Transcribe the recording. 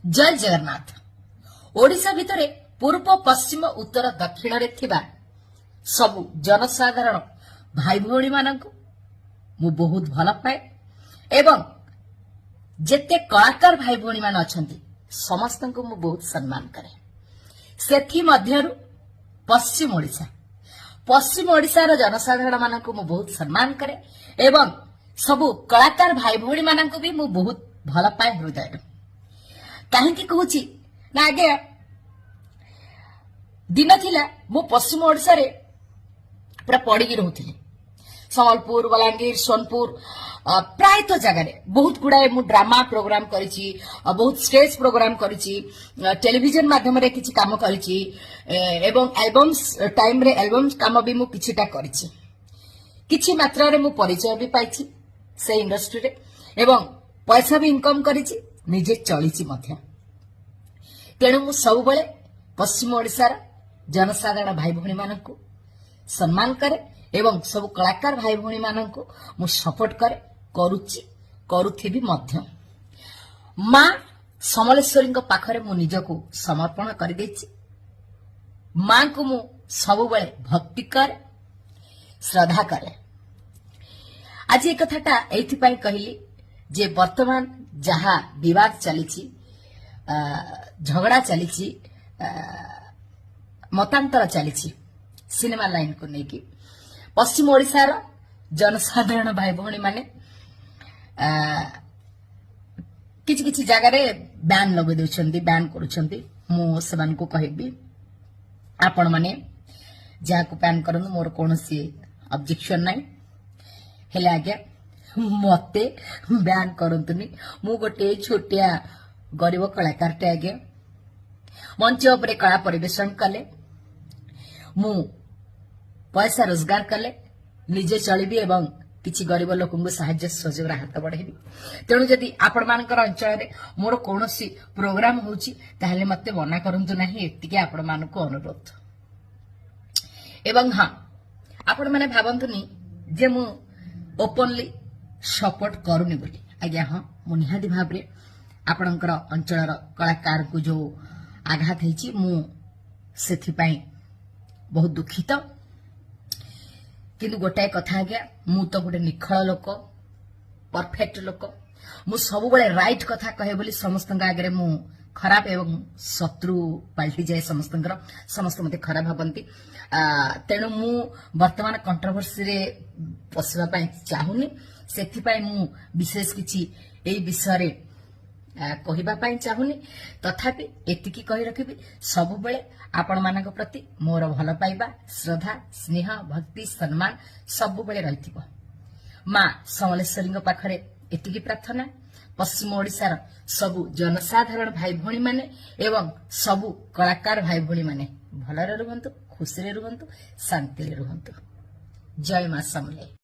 जय जगन्नाथ। ओडिशा भितरे पूर्व पश्चिम उत्तर दक्षिण रे थिबा सबु जनसाधारण भाई भौणी मानकु मु बहुत भल पाए एवं जेते कलाकार भाई भौणी मान अछंती समस्तंकु मु बहुत सम्मान करे। सेथि मध्यरु पश्चिम ओडिशार जनसाधारण मानकु मु बहुत सम्मान करे एवं सबु कलाकार भाई भौणी मानकु भी मु बहुत भल पाए हृदय। काहेकि कहूची ना आगे दिन थिला मु पश्चिम ओडिशा रे पूरा पड़ी रहूथिली। संबलपुर, बलांगीर, सोनपुर प्रायतः जगह बहुत गुड़ाए मु ड्रामा प्रोग्राम करिछि, बहुत स्टेज प्रोग्राम करिछि, टेलीविजन माध्यम रे किछि काम करिछि एवं एल्बम्स टाइम रे एल्बम्स काम भी मु किछिटा करिछि। किछि मात्रा रे मु परिचय भी पाइछि से इंडस्ट्री रे एवं पैसा भी इनकम करिछि, निजे चलिछि मध्य। तेणु मु सब बेले पश्चिम ओडिशार जनसाधारण भाई भौणी मानकु सम्मान करे एवं सब कलाकार भाई भौणी मानकु मु सपोर्ट करे करूची करूथिबी मध्य। मां समलेश्वरी पाखरे मु निजको समर्पण कर देछि। मां को मु सब बेले भक्ति करे श्रद्धा करे। आज एक कथाटा एथि पई कहली जे वर्तमान जहा विवाद चलीछि, झगड़ा चलीछि, मतांतर चलीछि सिनेमा लाइन को लेकिन पश्चिम ओडिशार जनसाधारण भाई भौणी माने किछि किछि जगह रे बैन लगे देउछन्ती, बैन करूछन्ती। मु सेमान को कहबी आपण माने जाको बैन करन मोर कोनोसी ऑब्जेक्शन नाही। हेले आज्ञा मते बैन करंतुनी। मु गोटे छोटिया गरीब कलाकारटे आज्ञा मंच उपरे कला परिवेशन कले, मु पैसा रोजगार कले, निजे चलिबी एवं किछि गरीब लोकंगु सहाय्य सहयोग हाथ बढ़ेबी। तेणु जदि आपण मानकर अंचल रे मोर कोनोसी प्रोग्राम होउची ताहले मते मना करंतु नाही, एतिके आपण मानको अनुरोध। एवं हां आपण माने भाबंतुनी जे मु ओपनली सपोर्ट करूनी बोली। आज्ञा हां मु निहादी भाबरे आपणकर अंचलर कलाकार को जो आघात हेची मु सेथि पई बहुत दुखित। किंतु गोटाए कथा आज्ञा मु तो गोटे निखळ लोक, परफेक्ट लोक। मु सब बेले राइट कथा कहे बोली समस्त आगे मु खराब एवं शत्रु पाल्टी जाए समस्तंकर, समस्त मते खराब भाबंती। तेणु मु वर्तमान कंट्रोवर्सी रे पसिबा पई चाहुनी। सेथि पई मु विशेष किछि एई विषय रे कहिबा पई चाहुनी। तथापि एतिकी कहि रखिबी सब बेले आपण मानक प्रति मोर भल पाइबा, श्रद्धा, स्नेह, भक्ति, सम्मान सब बेले रहिथिबो। मां समलेश्वरी पाखरे एतिकी प्रार्थना। पश्चिम ओडिशार सबु जनसाधारण भाई भौणी माने एवं सबु कलाकार भाई भौणी माने भलरे रुहंतु, खुशी रे रुहंतु, शांति रे रुहंतु। जय मां समले।